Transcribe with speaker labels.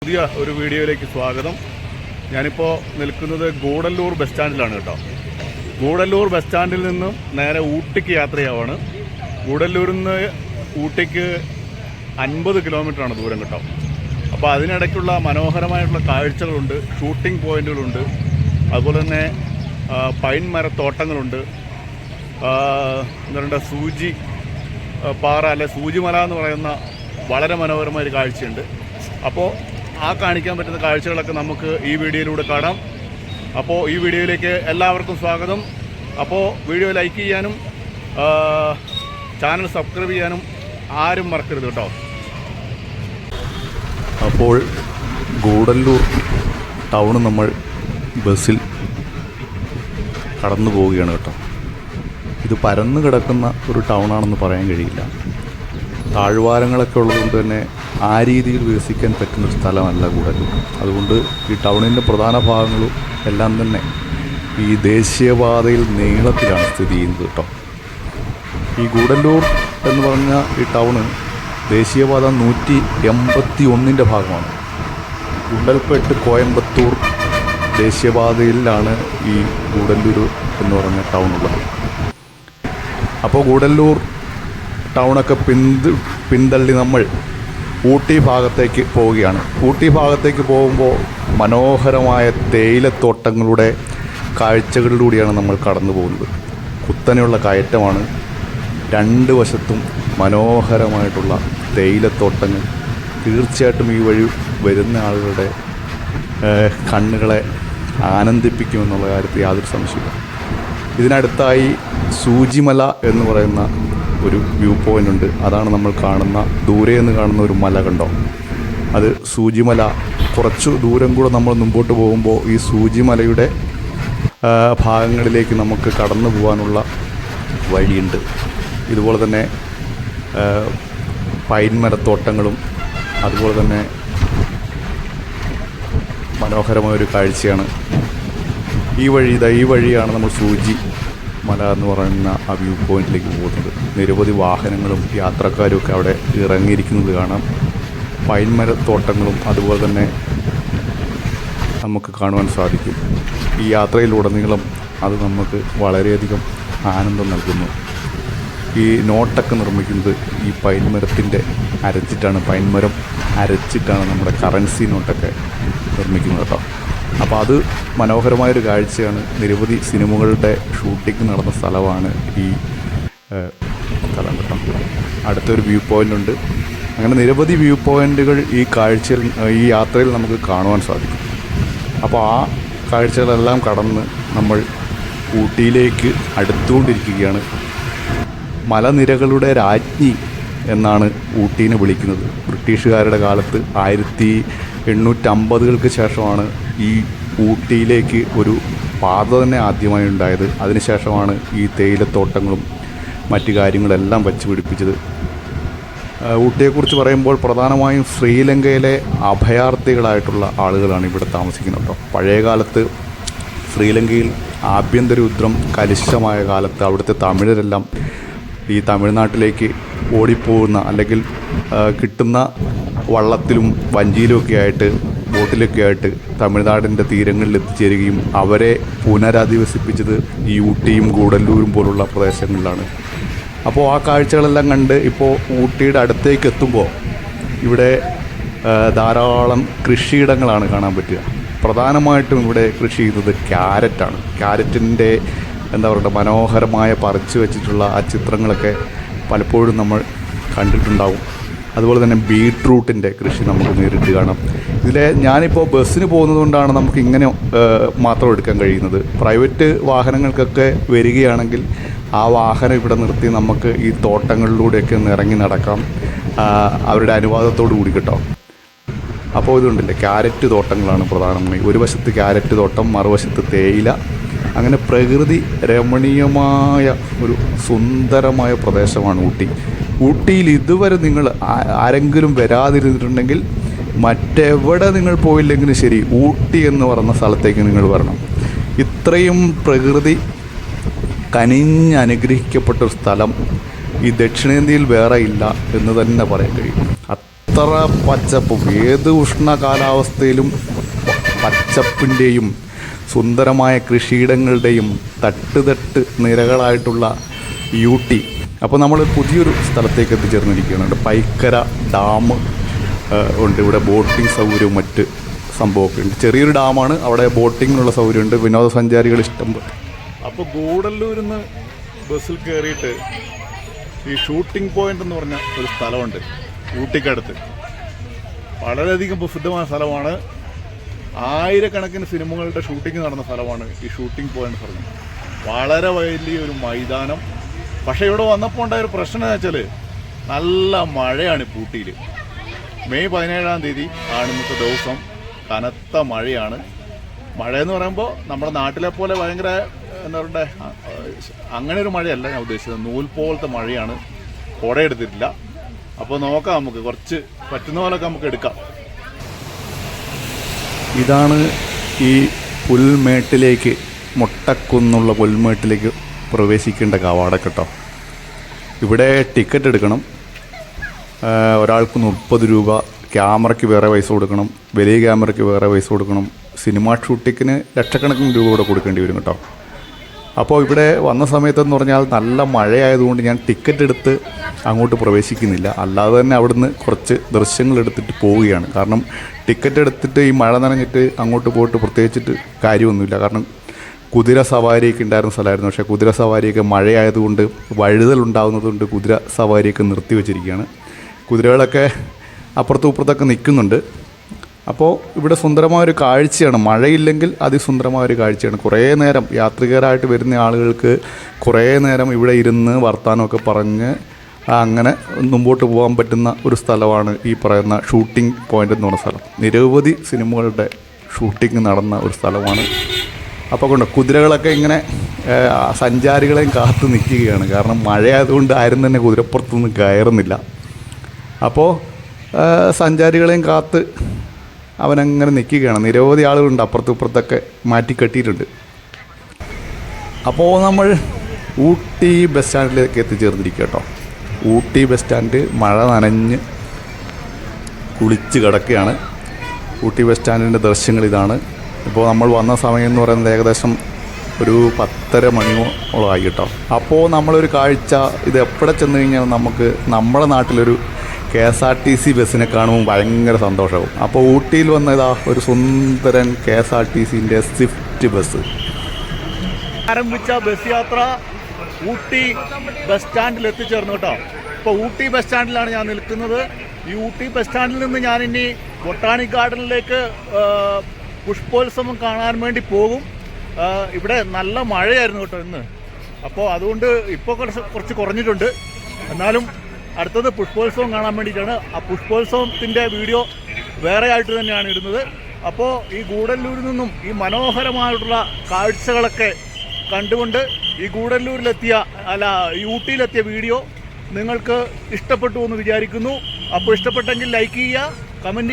Speaker 1: പുതിയ ഒരു വീഡിയോയിലേക്ക് സ്വാഗതം. ഞാനിപ്പോൾ നിൽക്കുന്നത് ഗൂഡല്ലൂർ ബസ് സ്റ്റാൻഡിലാണ് കേട്ടോ. ഗൂഡല്ലൂർ ബസ് സ്റ്റാൻഡിൽ നിന്നും നേരെ ഊട്ടിക്ക് യാത്രയാവാണ്. ഗൂഡല്ലൂരിൽ നിന്ന് ഊട്ടിക്ക് 50 കിലോമീറ്ററാണ് ദൂരം കേട്ടോ. അപ്പോൾ അതിനിടയ്ക്കുള്ള മനോഹരമായിട്ടുള്ള കാഴ്ചകളുണ്ട്, ഷൂട്ടിംഗ് പോയിന്റുകളുണ്ട്, അതുപോലെ തന്നെ പൈൻ മരത്തോട്ടങ്ങളുണ്ട്, എന്താ പറയുക സൂചി പാറ അല്ലെ സൂചിമല എന്ന് പറയുന്ന വളരെ മനോഹരമായൊരു കാഴ്ചയുണ്ട്. അപ്പോൾ ആ കാണിക്കാൻ പറ്റുന്ന കാഴ്ചകളൊക്കെ നമുക്ക് ഈ വീഡിയോയിലൂടെ കാണാം. അപ്പോൾ ഈ വീഡിയോയിലേക്ക് എല്ലാവർക്കും സ്വാഗതം. അപ്പോൾ വീഡിയോ ലൈക്ക് ചെയ്യാനും ചാനൽ സബ്സ്ക്രൈബ് ചെയ്യാനും ആരും മറക്കരുത് കേട്ടോ.
Speaker 2: അപ്പോൾ ഗൂഡല്ലൂർ ടൗൺ നമ്മൾ ബസ്സിൽ കടന്നു പോവുകയാണ് കേട്ടോ. ഇത് പരന്നു കിടക്കുന്ന ഒരു ടൗണാണെന്ന് പറയാൻ കഴിയില്ല. താഴ്വാരങ്ങളൊക്കെ ഉള്ളതുകൊണ്ട് തന്നെ ആ രീതിയിൽ വികസിക്കാൻ പറ്റുന്നൊരു സ്ഥലമല്ല ഗൂഡല്ലൂർ. അതുകൊണ്ട് ഈ ടൗണിൻ്റെ പ്രധാന ഭാഗങ്ങളും എല്ലാം തന്നെ ഈ ദേശീയപാതയിൽ നീളത്തിലാണ് സ്ഥിതി ചെയ്യുന്നത് കേട്ടോ. ഈ ഗൂഡല്ലൂർ എന്ന് പറഞ്ഞ ഈ ടൗണ് ദേശീയപാത 181 ഭാഗമാണ്. ഗുണ്ടൽപേട്ട് കോയമ്പത്തൂർ ദേശീയപാതയിലാണ് ഈ ഗൂഡല്ലൂർ എന്ന് പറഞ്ഞ ടൗൺ ഉള്ളത്. അപ്പോൾ ഗൂഡല്ലൂർ ടൗണൊക്കെ പിന്തള്ളി നമ്മൾ ഊട്ടി ഭാഗത്തേക്ക് പോവുകയാണ്. ഊട്ടി ഭാഗത്തേക്ക് പോകുമ്പോൾ മനോഹരമായ തേയിലത്തോട്ടങ്ങളുടെ കാഴ്ചകളിലൂടെയാണ് നമ്മൾ കടന്നു പോകുന്നത്. കുത്തനെയുള്ള കയറ്റമാണ്, രണ്ട് വശത്തും മനോഹരമായിട്ടുള്ള തേയിലത്തോട്ടങ്ങൾ. തീർച്ചയായിട്ടും ഈ വഴി വരുന്ന ആളുകളുടെ കണ്ണുകളെ ആനന്ദിപ്പിക്കുമെന്നുള്ള കാര്യത്തിൽ യാതൊരു സംശയമില്ല. ഇതിനടുത്തായി സൂചിമല എന്ന് പറയുന്ന ഒരു വ്യൂ പോയിൻ്റ് ഉണ്ട്. അതാണ് നമ്മൾ കാണുന്ന ദൂരെ നിന്ന് കാണുന്ന ഒരു മല കണ്ടോ, അത് സൂചിമല. കുറച്ചു ദൂരം കൂടെ നമ്മൾ മുമ്പോട്ട് പോകുമ്പോൾ ഈ സൂചിമലയുടെ ഭാഗങ്ങളിലേക്ക് നമുക്ക് കടന്നു പോകാനുള്ള വഴിയുണ്ട്. ഇതുപോലെ തന്നെ പൈൻമരത്തോട്ടങ്ങളും അതുപോലെ തന്നെ മനോഹരമായൊരു കാഴ്ചയാണ്. ഈ വഴിയാണ് നമ്മൾ സൂചി മല എന്ന് പറയുന്ന ആ വ്യൂ പോയിന്റിലേക്ക് പോകുന്നത്. നിരവധി വാഹനങ്ങളും യാത്രക്കാരും ഒക്കെ അവിടെ ഇറങ്ങിയിരിക്കുന്നത് കാണാം. പൈൻമരത്തോട്ടങ്ങളും അതുപോലെ തന്നെ നമുക്ക് കാണുവാൻ സാധിക്കും. ഈ യാത്രയിലുടനീളം അത് നമുക്ക് വളരെയധികം ആനന്ദം നൽകുന്നു. ഈ നോട്ടൊക്കെ നിർമ്മിക്കുന്നത് ഈ പൈൻമരത്തിൻ്റെ പൈൻമരം അരച്ചിട്ടാണ് നമ്മുടെ കറൻസി നോട്ടൊക്കെ നിർമ്മിക്കുന്നത് കേട്ടോ. അപ്പോൾ അത് മനോഹരമായൊരു കാഴ്ചയാണ്. നിരവധി സിനിമകളുടെ ഷൂട്ടിംഗ് നടന്ന സ്ഥലമാണ് ഈ സ്ഥലം കേട്ടോ. അടുത്തൊരു വ്യൂ പോയിൻ്റ് ഉണ്ട്. അങ്ങനെ നിരവധി വ്യൂ പോയിൻ്റുകൾ ഈ യാത്രയിൽ നമുക്ക് കാണുവാൻ സാധിക്കും. അപ്പോൾ ആ കാഴ്ചകളെല്ലാം കടന്ന് നമ്മൾ ഊട്ടിയിലേക്ക് അടുത്തുകൊണ്ടിരിക്കുകയാണ്. മലനിരകളുടെ രാജ്ഞി എന്നാണ് ഊട്ടീനെ വിളിക്കുന്നത്. ബ്രിട്ടീഷുകാരുടെ കാലത്ത് 1850കൾക്ക് ശേഷമാണ് ഈ ഊട്ടിയിലേക്ക് ഒരു പാത തന്നെ ആദ്യമായി ഉണ്ടായത്. അതിനുശേഷമാണ് ഈ തേയിലത്തോട്ടങ്ങളും മറ്റു കാര്യങ്ങളെല്ലാം വച്ച് പിടിപ്പിച്ചത്. ഊട്ടിയെക്കുറിച്ച് പറയുമ്പോൾ പ്രധാനമായും ശ്രീലങ്കയിലെ അഭയാർത്ഥികളായിട്ടുള്ള ആളുകളാണ് ഇവിടെ താമസിക്കുന്നത് കേട്ടോ. പഴയ കാലത്ത് ശ്രീലങ്കയിൽ ആഭ്യന്തര യുദ്ധം കലുഷിതമായ കാലത്ത് അവിടുത്തെ തമിഴരെല്ലാം ഈ തമിഴ്നാട്ടിലേക്ക് ഓടിപ്പോകുന്ന അല്ലെങ്കിൽ കിട്ടുന്ന വള്ളത്തിലും വഞ്ചിയിലുമൊക്കെ ആയിട്ട് ബോട്ടിലൊക്കെ ആയിട്ട് തമിഴ്നാടിൻ്റെ തീരങ്ങളിൽ എത്തിച്ചേരുകയും അവരെ പുനരധിവസിപ്പിച്ചത് ഈ ഊട്ടിയും ഗൂഡല്ലൂരും പോലുള്ള പ്രദേശങ്ങളിലാണ്. അപ്പോൾ ആ കാഴ്ചകളെല്ലാം കണ്ട് ഇപ്പോൾ ഊട്ടിയുടെ അടുത്തേക്ക് എത്തുമ്പോൾ ഇവിടെ ധാരാളം കൃഷിയിടങ്ങളാണ് കാണാൻ പറ്റുക. പ്രധാനമായിട്ടും ഇവിടെ കൃഷി ചെയ്യുന്നത് ക്യാരറ്റാണ്. ക്യാരറ്റിൻ്റെ മനോഹരമായ പറിച്ചു വെച്ചിട്ടുള്ള ആ ചിത്രങ്ങളൊക്കെ പലപ്പോഴും നമ്മൾ കണ്ടിട്ടുണ്ടാവും. അതുപോലെ തന്നെ ബീട്രൂട്ടിൻ്റെ കൃഷി നമുക്ക് നേരിട്ട് കാണാം. ഞാനിപ്പോൾ ബസ്സിന് പോകുന്നത് കൊണ്ടാണ് നമുക്ക് ഇങ്ങനെ മാത്രം എടുക്കാൻ കഴിയുന്നത്. പ്രൈവറ്റ് വാഹനങ്ങൾക്കൊക്കെ വരികയാണെങ്കിൽ ആ വാഹനം ഇവിടെ നിർത്തി നമുക്ക് ഈ തോട്ടങ്ങളിലൂടെയൊക്കെ ഒന്ന് ഇറങ്ങി നടക്കാം, അവരുടെ അനുവാദത്തോടു കൂടി കേട്ടോ. അപ്പോൾ ഇതുണ്ടല്ലേ, ക്യാരറ്റ് തോട്ടങ്ങളാണ് പ്രധാനമായും. ഒരു വശത്ത് ക്യാരറ്റ് തോട്ടം, മറുവശത്ത് തേയില. അങ്ങനെ പ്രകൃതി രമണീയമായ ഒരു സുന്ദരമായ പ്രദേശമാണ് ഊട്ടി. ഊട്ടിയിൽ ഇതുവരെ നിങ്ങൾ ആരെങ്കിലും വരാതിരുന്നിട്ടുണ്ടെങ്കിൽ മറ്റെവിടെ നിങ്ങൾ പോയില്ലെങ്കിലും ശരി, ഊട്ടി എന്ന് പറയുന്ന സ്ഥലത്തേക്ക് നിങ്ങൾ വരണം. ഇത്രയും പ്രകൃതി കനിഞ്ഞനുഗ്രഹിക്കപ്പെട്ടൊരു സ്ഥലം ഈ ദക്ഷിണേന്ത്യയിൽ വേറെ ഇല്ല എന്ന് തന്നെ പറയാൻ കഴിയും. എത്ര പച്ചപ്പും, ഏത് ഉഷ്ണ കാലാവസ്ഥയിലും പച്ചപ്പിൻ്റെയും സുന്ദരമായ കൃഷിയിടങ്ങളുടെയും തട്ട് നിരകളായിട്ടുള്ള ഊട്ടി. അപ്പോൾ നമ്മൾ പുതിയൊരു സ്ഥലത്തേക്ക് എത്തിച്ചേർന്നിരിക്കുകയാണ്. പൈക്കര ഡാം ഉണ്ട്. ഇവിടെ ബോട്ടിംഗ് സൗകര്യവും മറ്റ് സംഭവമൊക്കെ ഉണ്ട്. ചെറിയൊരു ഡാമാണ്, അവിടെ ബോട്ടിങ്ങിനുള്ള സൗകര്യമുണ്ട്. വിനോദസഞ്ചാരികൾ ഇഷ്ടം പോലെ.
Speaker 1: അപ്പോൾ ഗൂഡല്ലൂരിൽ നിന്ന് ബസ്സിൽ കയറിയിട്ട് ഈ ഷൂട്ടിംഗ് പോയിന്റ് എന്ന് പറഞ്ഞ ഒരു സ്ഥലമുണ്ട് ഊട്ടിക്കടുത്ത്. വളരെയധികം പ്രസിദ്ധമായ സ്ഥലമാണ്. ആയിരക്കണക്കിന് സിനിമകളുടെ ഷൂട്ടിംഗ് നടന്ന സ്ഥലമാണ് ഈ ഷൂട്ടിംഗ് പോയിന്റ് പറഞ്ഞത്. വളരെ വലിയൊരു മൈതാനം. പക്ഷേ ഇവിടെ വന്നപ്പോൾ ഉണ്ടായൊരു പ്രശ്നം എന്ന് വെച്ചാൽ നല്ല മഴയാണ് ഊട്ടിയിൽ. മെയ് 17-ാം തീയതി ആണ് ഇന്നത്തെ ദിവസം. കനത്ത മഴയാണ്. മഴയെന്ന് പറയുമ്പോൾ നമ്മുടെ നാട്ടിലെ പോലെ ഭയങ്കര എന്താ പറയുക, അങ്ങനെ ഒരു മഴയല്ല ഞാൻ ഉദ്ദേശിച്ചത്. നൂൽ പോലത്തെ മഴയാണ്. കുട എടുത്തിട്ടില്ല. അപ്പോൾ നോക്കാം, നമുക്ക് കുറച്ച് പറ്റുന്ന പോലൊക്കെ നമുക്ക് എടുക്കാം.
Speaker 2: ഇതാണ് ഈ പുൽമേട്ടിലേക്ക്, മുട്ടക്കുന്നുള്ള പുൽമേട്ടിലേക്ക് പ്രവേശിക്കേണ്ട കവാടം കേട്ടോ. ഇവിടെ ടിക്കറ്റ് എടുക്കണം. ഒരാൾക്ക് 30 രൂപ. ക്യാമറയ്ക്ക് വേറെ പൈസ കൊടുക്കണം, വലിയ ക്യാമറയ്ക്ക് വേറെ പൈസ കൊടുക്കണം. സിനിമ ഷൂട്ടിങ്ങിന് ലക്ഷക്കണക്കിന് രൂപ കൂടെ കൊടുക്കേണ്ടി വരും കേട്ടോ. അപ്പോൾ ഇവിടെ വന്ന സമയത്തെന്ന് പറഞ്ഞാൽ നല്ല മഴയായതുകൊണ്ട് ഞാൻ ടിക്കറ്റ് എടുത്ത് അങ്ങോട്ട് പ്രവേശിക്കുന്നില്ല. അല്ലാതെ തന്നെ അവിടുന്ന് കുറച്ച് ദൃശ്യങ്ങൾ എടുത്തിട്ട് പോവുകയാണ്. കാരണം ടിക്കറ്റ് എടുത്തിട്ട് ഈ മഴ നനഞ്ഞിട്ട് അങ്ങോട്ട് പോയിട്ട് പ്രത്യേകിച്ചിട്ട് കാര്യമൊന്നുമില്ല. കാരണം കുതിര സവാരിയൊക്കെ ഉണ്ടായിരുന്ന സ്ഥലമായിരുന്നു. പക്ഷേ കുതിര സവാരിയൊക്കെ മഴയായതുകൊണ്ട് വഴുതലുണ്ടാകുന്നതുകൊണ്ട് കുതിര സവാരിയൊക്കെ നിർത്തി വെച്ചിരിക്കുകയാണ്. കുതിരകളൊക്കെ അപ്പുറത്തും ഇപ്പുറത്തൊക്കെ നിൽക്കുന്നുണ്ട്. അപ്പോൾ ഇവിടെ സുന്ദരമായൊരു കാഴ്ചയാണ്. മഴയില്ലെങ്കിൽ അതിസുന്ദരമായൊരു കാഴ്ചയാണ്. കുറേ നേരം യാത്രികരായിട്ട് വരുന്ന ആളുകൾക്ക് കുറേ നേരം ഇവിടെ ഇരുന്ന് വർത്തമാനമൊക്കെ പറഞ്ഞ് അങ്ങനെ മുമ്പോട്ട് പോകാൻ പറ്റുന്ന ഒരു സ്ഥലമാണ് ഈ പറയുന്ന ഷൂട്ടിംഗ് പോയിൻ്റ് എന്ന് പറഞ്ഞ സ്ഥലം. നിരവധി സിനിമകളുടെ ഷൂട്ടിംഗ് നടന്ന ഒരു സ്ഥലമാണ്. അപ്പോൾ കൊണ്ട് കുതിരകളൊക്കെ ഇങ്ങനെ സഞ്ചാരികളെയും കാത്തു നിൽക്കുകയാണ്. കാരണം മഴയായതുകൊണ്ട് ആരും തന്നെ കുതിരപ്പുറത്തൊന്നും കയറുന്നില്ല. അപ്പോൾ സഞ്ചാരികളെയും കാത്ത് അവനങ്ങനെ നിൽക്കുകയാണ്. നിരവധി ആളുകളുണ്ട്, അപ്പുറത്തും ഇപ്പുറത്തൊക്കെ മാറ്റിക്കെട്ടിയിട്ടുണ്ട്. അപ്പോൾ നമ്മൾ ഊട്ടി ബസ് സ്റ്റാൻഡിലേക്ക് എത്തിച്ചേർന്നിരിക്കുക കേട്ടോ. ഊട്ടി ബസ് സ്റ്റാൻഡ് മഴ നനഞ്ഞ് കുളിച്ച് കിടക്കുകയാണ്. ഊട്ടി ബസ് സ്റ്റാൻഡിൻ്റെ ദൃശ്യങ്ങൾ ഇതാണ്. ഇപ്പോൾ നമ്മൾ വന്ന സമയം എന്ന് പറയുന്നത് ഏകദേശം ഒരു 10:30 മണിയോളമായി കേട്ടോ. അപ്പോൾ നമ്മളൊരു കാഴ്ച, ഇത് എവിടെ ചെന്ന് കഴിഞ്ഞാൽ നമുക്ക് നമ്മുടെ നാട്ടിലൊരു KSRTC ബസ്സിനെ കാണുമ്പോൾ ഭയങ്കര സന്തോഷമാവും. അപ്പോൾ ഊട്ടിയിൽ വന്നതാ ഒരു സുന്ദരൻ KSRTCൻ്റെ സ്വിഫ്റ്റ് ബസ്.
Speaker 1: ആരംഭിച്ച ബസ് യാത്ര ഊട്ടി ബസ് സ്റ്റാൻഡിൽ എത്തിച്ചേർന്നു കേട്ടോ. ഇപ്പോൾ ഊട്ടി ബസ് സ്റ്റാൻഡിലാണ് ഞാൻ നിൽക്കുന്നത്. ഈ ഊട്ടി ബസ് സ്റ്റാൻഡിൽ നിന്ന് ഞാനിനി ബൊട്ടാണിക് ഗാർഡനിലേക്ക് പുഷ്പോത്സവം കാണാൻ വേണ്ടി പോകും. ഇവിടെ നല്ല മഴയായിരുന്നു കേട്ടോ ഇന്ന്. അപ്പോൾ അതുകൊണ്ട് ഇപ്പോൾ കുറച്ച് കുറഞ്ഞിട്ടുണ്ട്. എന്നാലും അടുത്തത് പുഷ്പോത്സവം കാണാൻ വേണ്ടിയിട്ടാണ്. ആ പുഷ്പോത്സവത്തിൻ്റെ വീഡിയോ വേറെ ആയിട്ട് തന്നെയാണ് ഇടുന്നത്. അപ്പോൾ ഈ ഗൂഡല്ലൂരിൽ നിന്നും ഈ മനോഹരമായിട്ടുള്ള കാഴ്ചകളൊക്കെ കണ്ടുകൊണ്ട് ഈ ഈ ഊട്ടിയിലെത്തിയ വീഡിയോ നിങ്ങൾക്ക് ഇഷ്ടപ്പെട്ടു എന്ന് വിചാരിക്കുന്നു. അപ്പോൾ ഇഷ്ടപ്പെട്ടെങ്കിൽ ലൈക്ക് ചെയ്യുക, കമൻറ്റ് ചെയ്യുക.